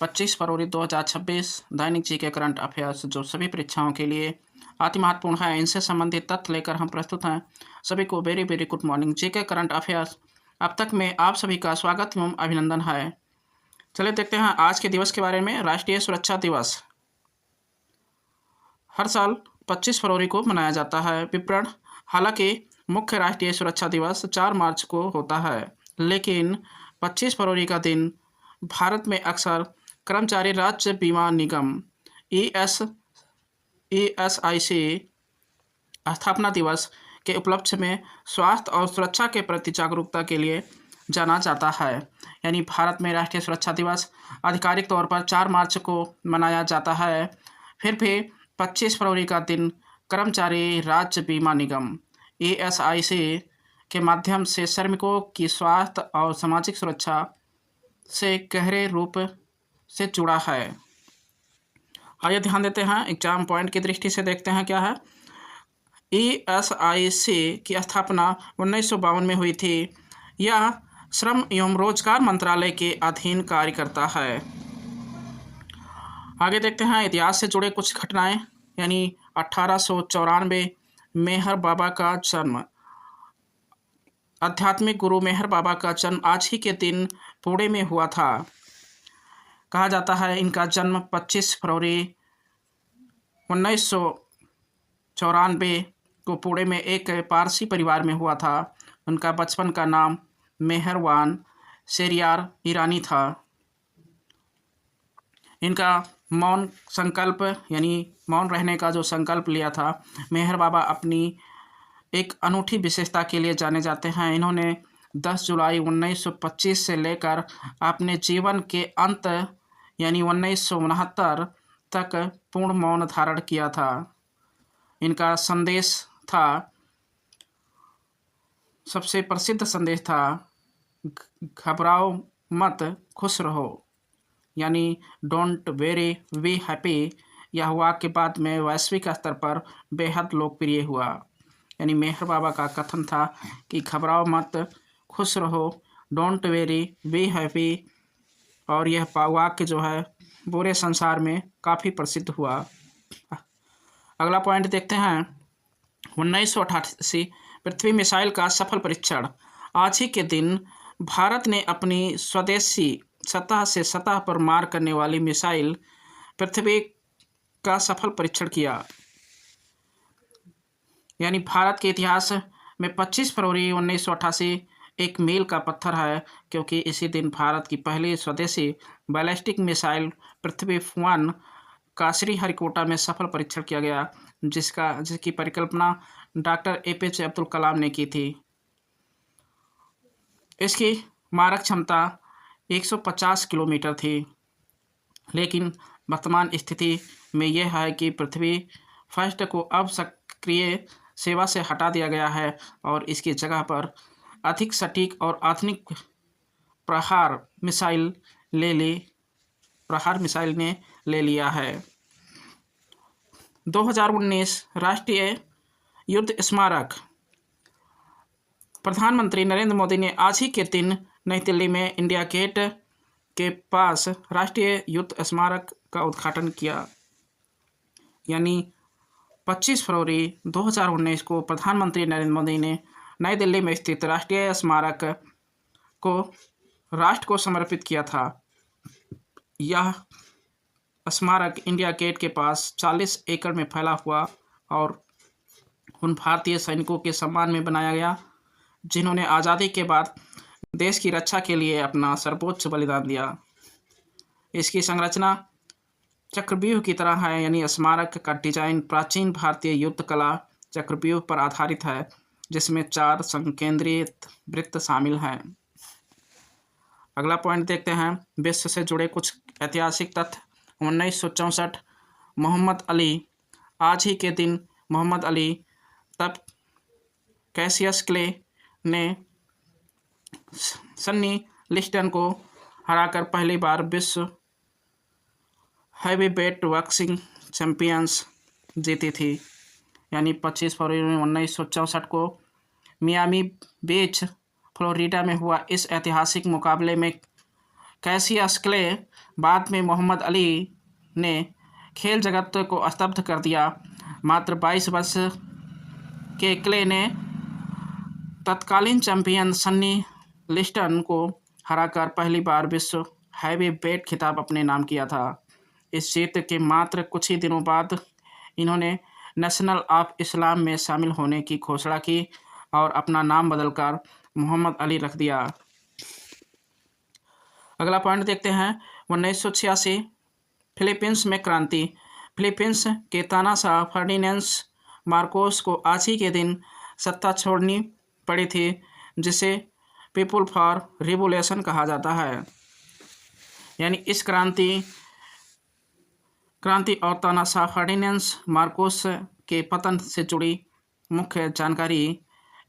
25 फरवरी 2026 दैनिक GK current affairs जो सभी परीक्षाओं के लिए अति महत्वपूर्ण है, इनसे संबंधित तथ्य लेकर हम प्रस्तुत हैं। सभी को very very good morning. GK current affairs अब तक में आप सभी का स्वागत एवं अभिनंदन है। चलिए देखते हैं आज के दिवस के बारे में। राष्ट्रीय सुरक्षा दिवस हर साल 25 फरवरी को मनाया जाता है। विवरण: हालांकि मुख्य राष्ट्रीय सुरक्षा दिवस 4 मार्च को होता है, लेकिन 25 फरवरी का दिन भारत में अक्सर कर्मचारी राज्य बीमा निगम ESIC स्थापना दिवस के उपलक्ष्य में स्वास्थ्य और सुरक्षा के प्रति जागरूकता के लिए जाना जाता है। यानी भारत में राष्ट्रीय सुरक्षा दिवस आधिकारिक तौर पर 4 मार्च को मनाया जाता है, फिर भी 25 फरवरी का दिन कर्मचारी राज्य बीमा निगम ESIC के माध्यम से श्रमिकों की स्वास्थ्य और सामाजिक सुरक्षा से गहरे रूप से जुड़ा है। आइए ध्यान देते हैं, एग्जाम पॉइंट की दृष्टि से देखते हैं क्या है। ESIC की स्थापना 1952 में हुई थी। यह श्रम एवं रोजगार मंत्रालय के अधीन कार्य करता है। आगे देखते हैं इतिहास से जुड़े कुछ घटनाएं। यानी 1894 मेहर बाबा का जन्म। आध्यात्मिक गुरु मेहर बाबा का जन्म आज ही के दिन पुणे में हुआ था। कहा जाता है इनका जन्म 25 फरवरी 1994 को पुणे में एक पारसी परिवार में हुआ था। उनका बचपन का नाम मेहरवान शेरियार ईरानी था। इनका मौन संकल्प यानी मौन रहने का जो संकल्प लिया था, मेहर बाबा अपनी एक अनूठी विशेषता के लिए जाने जाते हैं। इन्होंने 10 जुलाई 1925 से लेकर अपने जीवन के अंत यानी 1969 तक पूर्ण मौन धारण किया था। इनका संदेश था, सबसे प्रसिद्ध संदेश था, घबराओ मत, खुश रहो, यानी डोंट वेरी बी हैप्पी। यह वाक्य बाद में वैश्विक स्तर पर बेहद लोकप्रिय हुआ। यानी मेहर बाबा का कथन था कि घबराओ मत, खुश रहो, डोंट वेरी बी हैप्पी, और यह वाक्य जो है पूरे संसार में काफ़ी प्रसिद्ध हुआ। अगला पॉइंट देखते हैं 1988 पृथ्वी मिसाइल का सफल परीक्षण। आज ही के दिन भारत ने अपनी स्वदेशी सतह से सतह पर मार करने वाली मिसाइल पृथ्वी का सफल परीक्षण किया। यानी भारत के इतिहास में 25 फरवरी 1988 एक मील का पत्थर है, क्योंकि इसी दिन भारत की पहली स्वदेशी बैलिस्टिक मिसाइल पृथ्वी-1 का श्रीहरिकोटा में सफल परीक्षण किया गया, जिसकी परिकल्पना डॉक्टर APJ अब्दुल कलाम ने की थी। इसकी मारक क्षमता 150 किलोमीटर थी, लेकिन वर्तमान स्थिति में यह है कि पृथ्वी फर्स्ट को अब सक्रिय सेवा से हटा दिया गया है और इसकी जगह पर अधिक सटीक और आधुनिक प्रहार मिसाइल ने ले लिया है। 2019 राष्ट्रीय युद्ध स्मारक। प्रधानमंत्री नरेंद्र मोदी ने आज ही के दिन नई दिल्ली में इंडिया गेट के पास राष्ट्रीय युद्ध स्मारक का उद्घाटन किया। यानी 25 फरवरी 2019 को प्रधानमंत्री नरेंद्र मोदी ने नई दिल्ली में स्थित राष्ट्रीय स्मारक को राष्ट्र को समर्पित किया था। यह स्मारक इंडिया गेट के पास 40 एकड़ में फैला हुआ और उन भारतीय सैनिकों के सम्मान में बनाया गया जिन्होंने आज़ादी के बाद देश की रक्षा के लिए अपना सर्वोच्च बलिदान दिया। इसकी संरचना चक्रव्यूह की तरह है। यानी स्मारक का डिजाइन प्राचीन भारतीय युद्ध कला चक्रव्यूह पर आधारित है, जिसमें 4 संकेंद्रित वृत्त शामिल हैं। अगला पॉइंट देखते हैं विश्व से जुड़े कुछ ऐतिहासिक तथ्य। 1964 मोहम्मद अली। आज ही के दिन मोहम्मद अली तब कैसियस क्ले ने सन्नी लिस्टन को हराकर पहली बार विश्व हैवीवेट बॉक्सिंग चैंपियंस जीती थी। यानी 25 फरवरी 1964 को मियामी बीच फ्लोरिडा में हुआ इस ऐतिहासिक मुकाबले में कैसियस क्ले, बाद में मोहम्मद अली ने खेल जगत को स्तब्ध कर दिया। मात्र 22 वर्ष के क्ले ने तत्कालीन चैंपियन सन्नी लिस्टन को हराकर पहली बार विश्व हैवीवेट खिताब अपने नाम किया था। इस जीत के मात्र कुछ ही दिनों बाद इन्होंने नेशनल ऑफ इस्लाम में शामिल होने की घोषणा की और अपना नाम बदलकर मोहम्मद अली रख दिया। अगला पॉइंट देखते हैं 1986 फिलीपींस में क्रांति। फिलीपींस के तानाशाह फर्डिनेंड मार्कोस को आज ही के दिन सत्ता छोड़नी पड़ी थी, जिसे पीपुल फॉर रिवोल्यूशन कहा जाता है। यानी इस क्रांति और तानाशाह फर्डिनेंड मार्कोस के पतन से जुड़ी मुख्य जानकारी,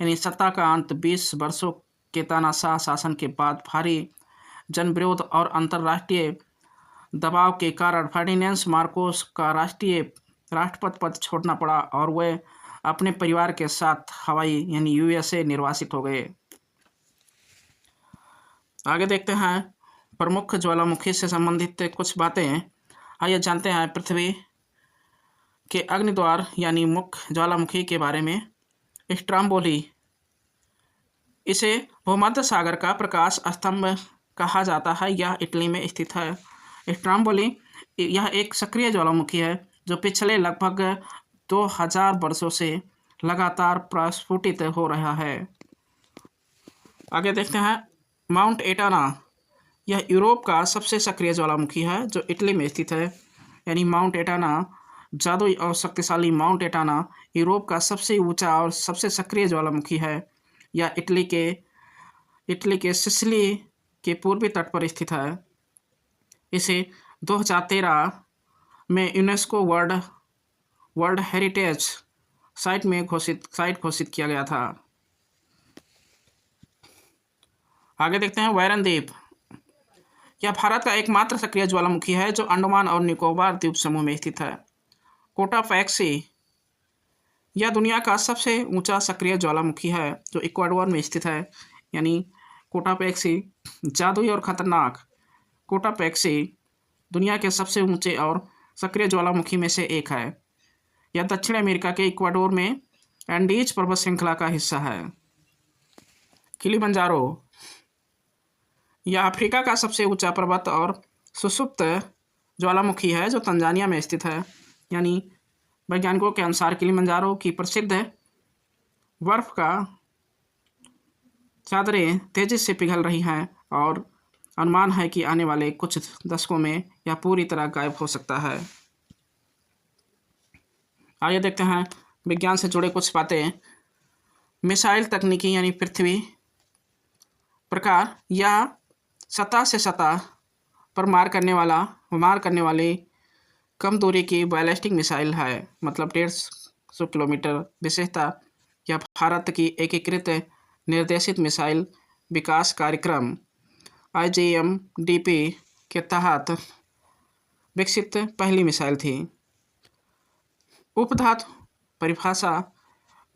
यानी सत्ता का अंत 20 वर्षों के तानाशाह शासन के बाद भारी जनविरोध और अंतर्राष्ट्रीय दबाव के कारण फर्डिनेंड मार्कोस का राष्ट्रपति पद छोड़ना पड़ा और वे अपने परिवार के साथ हवाई यानी यूएसए निर्वासित हो गए। आगे देखते हैं प्रमुख ज्वालामुखी से संबंधित कुछ बातें। आइए जानते हैं पृथ्वी के अग्निद्वार यानी मुख्य ज्वालामुखी के बारे में। स्ट्रोम्बोली, इसे भूमध्य सागर का प्रकाश स्तंभ कहा जाता है। यह इटली में स्थित है। स्ट्रोम्बोली यह एक सक्रिय ज्वालामुखी है जो पिछले लगभग 2000 वर्षों से लगातार प्रस्फुटित हो रहा है। आगे देखते हैं माउंट एटाना, यह यूरोप का सबसे सक्रिय ज्वालामुखी है जो इटली में स्थित है। यानी माउंट एटाना, जादुई और शक्तिशाली माउंट एटाना यूरोप का सबसे ऊंचा और सबसे सक्रिय ज्वालामुखी है। यह इटली के सिसिली के पूर्वी तट पर स्थित है। इसे 2013 में यूनेस्को वर्ल्ड हेरिटेज साइट घोषित किया गया था। आगे देखते हैं वैरन द्वीप, यह भारत का एकमात्र सक्रिय ज्वालामुखी है जो अंडमान और निकोबार द्वीप समूह में स्थित है। कोटापैक्सी, यह दुनिया का सबसे ऊंचा सक्रिय ज्वालामुखी है जो इक्वाडोर में स्थित है। यानी कोटापैक्सी जादुई और खतरनाक। कोटापैक्सी दुनिया के सबसे ऊंचे और सक्रिय ज्वालामुखी में से एक है। यह दक्षिण अमेरिका के इक्वाडोर में एंडीज पर्वत श्रृंखला का हिस्सा है। किलिमंजारो, यह अफ्रीका का सबसे ऊंचा पर्वत और सुषुप्त ज्वालामुखी है जो तंजानिया में स्थित है। यानी वैज्ञानिकों के अनुसार किलिमंजारो की प्रसिद्ध बर्फ का चादरें तेजी से पिघल रही हैं और अनुमान है कि आने वाले कुछ दशकों में यह पूरी तरह गायब हो सकता है। आइए देखते हैं विज्ञान से जुड़े कुछ बातें। मिसाइल तकनीकी यानी पृथ्वी प्रकार, यह सतह से सतह पर मार करने वाली कम दूरी की बैलिस्टिक मिसाइल है, मतलब 150 किलोमीटर। विशेषता, यह भारत की एकीकृत निर्देशित मिसाइल विकास कार्यक्रम IGMDP के तहत विकसित पहली मिसाइल थी। उपधातु परिभाषा,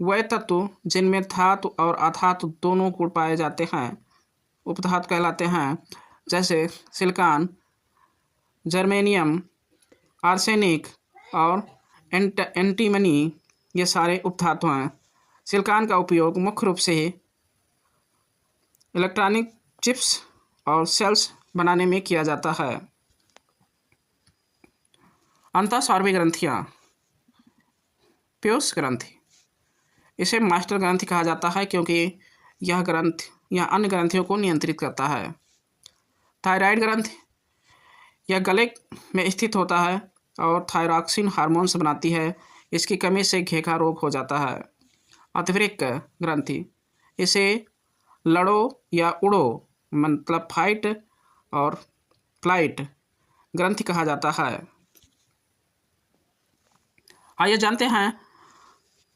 वह तत्व जिनमें धातु और अधातु दोनों गुण पाए जाते हैं उपधातु कहलाते हैं, जैसे सिलिकॉन, जर्मेनियम, आर्सेनिक और एंटीमनी, ये सारे उपधातु हैं। सिलिकॉन का उपयोग मुख्य रूप से इलेक्ट्रॉनिक चिप्स और सेल्स बनाने में किया जाता है। अंतःस्रावी ग्रंथियाँ, पीयूष ग्रंथि, इसे मास्टर ग्रंथि कहा जाता है क्योंकि यह अन्य ग्रंथियों को नियंत्रित करता है। थायराइड ग्रंथि, यह गले में स्थित होता है और थायरॉक्सिन हार्मोन्स बनाती है। इसकी कमी से घेघा रोग हो जाता है। अतिवृक्क ग्रंथि, इसे लड़ो या उड़ो मतलब फाइट और फ्लाइट ग्रंथि कहा जाता है। आइए जानते हैं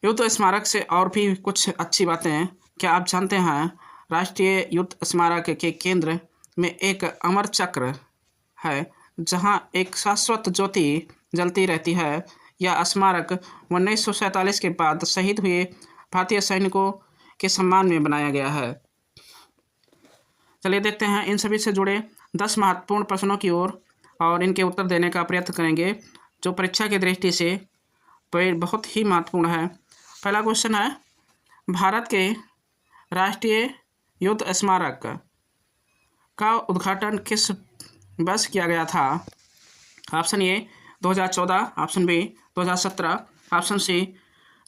युद्ध स्मारक से और भी कुछ अच्छी बातें। क्या आप जानते हैं राष्ट्रीय युद्ध स्मारक के केंद्र में एक अमर चक्र है जहां एक शाश्वत ज्योति जलती रहती है। यह स्मारक 1947 के बाद शहीद हुए भारतीय सैनिकों के सम्मान में बनाया गया है। चलिए देखते हैं इन सभी से जुड़े 10 महत्वपूर्ण प्रश्नों की ओर और इनके उत्तर देने का प्रयत्न करेंगे, जो परीक्षा की दृष्टि से बहुत ही महत्वपूर्ण है। पहला क्वेश्चन है, भारत के राष्ट्रीय युद्ध स्मारक का उद्घाटन किस वर्ष किया गया था? Option A 2014, option B 2017, option C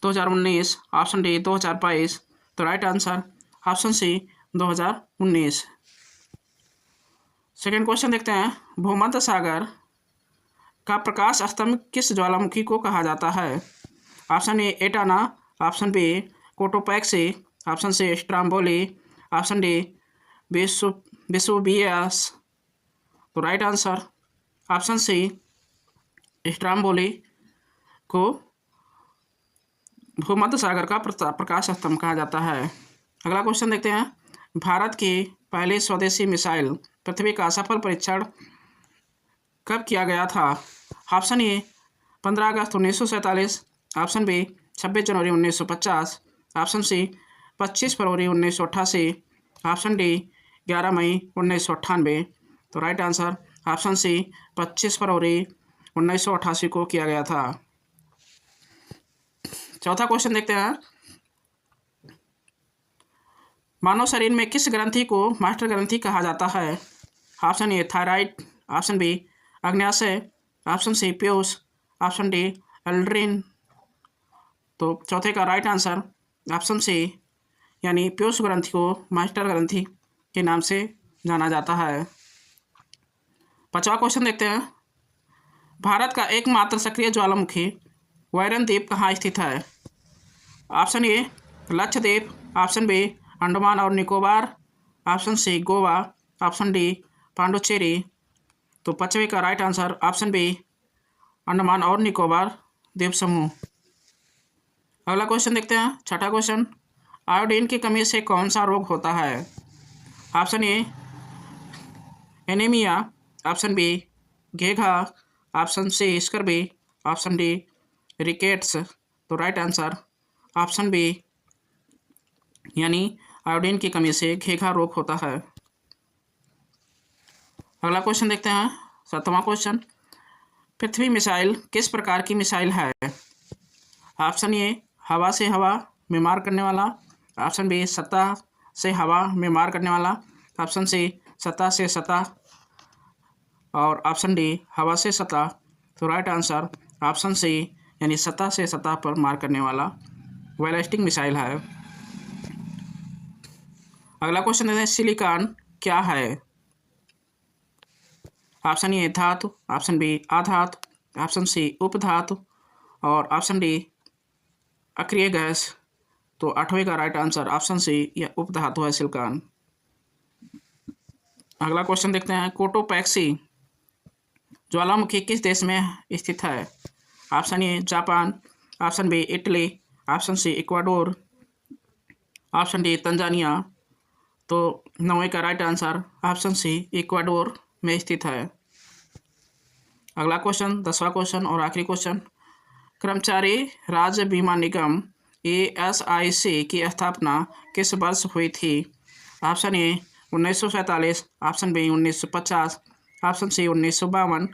2019, option D 2022। तो right answer option C 2019। Second question देखते हैं, भूमध्य सागर का प्रकाश स्तंभ किस ज्वालामुखी को कहा जाता है? Option A Etna, option B Cotopaxi, option C Stromboli, option D Vesuvius. तो right answer option C Stromboli को भूमध्य सागर का प्रकाश स्तंभ कहा जाता है। अगला क्वेश्चन देखते हैं, भारत की पहली स्वदेशी मिसाइल पृथ्वी का सफल परीक्षण कब किया गया था? ऑप्शन ए 15 अगस्त 1947, ऑप्शन बी 26 जनवरी 1950, ऑप्शन सी 25 फरवरी 1988, ऑप्शन डी 11 मई 1998। तो राइट आंसर ऑप्शन सी 25 फरवरी 1988 को किया गया था। चौथा क्वेश्चन देखते हैं, मानव शरीर में किस ग्रंथि को मास्टर ग्रंथि कहा जाता है? Option A thyroid, option B अग्न्याशय, ऑप्शन सी पीयूष, ऑप्शन डी एल्ड्रिन। तो चौथे का राइट आंसर ऑप्शन सी यानी पीयूष ग्रंथि को मास्टर ग्रंथि के नाम से जाना जाता है। पांचवा क्वेश्चन देखते हैं, भारत का एकमात्र सक्रिय ज्वालामुखी वैरन द्वीप कहाँ स्थित है? Option A Lakshadweep, option B Andaman और Nicobar, option C Goa, option D Puducherry. तो पांचवे का right answer option B Andaman और निकोबार द्वीप समूह। अगला क्वेश्चन देखते हैं, छठा क्वेश्चन, आयोडीन की कमी से कौन सा रोग होता है? Option A anaemia, option B घेघा, option C scurvy, option D rickets. तो राइट आंसर ऑप्शन बी यानी आयोडीन की कमी से घेघा रोग होता है। अगला क्वेश्चन देखते हैं, सातवां क्वेश्चन, पृथ्वी मिसाइल किस प्रकार की मिसाइल है? ऑप्शन ए हवा से हवा में मार करने वाला, ऑप्शन बी सतह से हवा में मार करने वाला, ऑप्शन सी सतह से सतह, और ऑप्शन डी हवा से सतह। तो राइट आंसर ऑप्शन सी यानी सतह से सतह पर मार करने वाला बैलिस्टिक मिसाइल है। अगला क्वेश्चन है, सिलिकॉन क्या है? ऑप्शन ए धातु, ऑप्शन बी आधातु, ऑप्शन सी उपधातु, और ऑप्शन डी अक्रिय गैस। तो आठवें का राइट आंसर ऑप्शन सी यह उपधातु है सिलिकॉन। अगला क्वेश्चन देखते हैं, कोटोपैक्सी ज्वालामुखी किस देश में स्थित है? Option A Japan, option B Italy, option C Ecuador, option D Tanzania. तो 9वें का right answer option C Ecuador में स्थित है। अगला क्वेश्चन 10वां क्वेश्चन और आखिरी क्वेश्चन, कर्मचारी राज्य बीमा निगम ESIC की स्थापना किस वर्ष हुई थी? Option A 1947, option B 1950, option C 1952,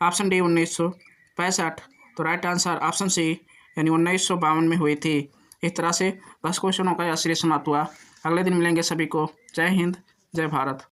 option D 1965। तो राइट आंसर ऑप्शन सी यानी 1952 में हुई थी। इस तरह से 10 क्वेश्चनों का यह सीरीज समाप्त हुआ। अगले दिन मिलेंगे सभी को। जय हिंद, जय भारत।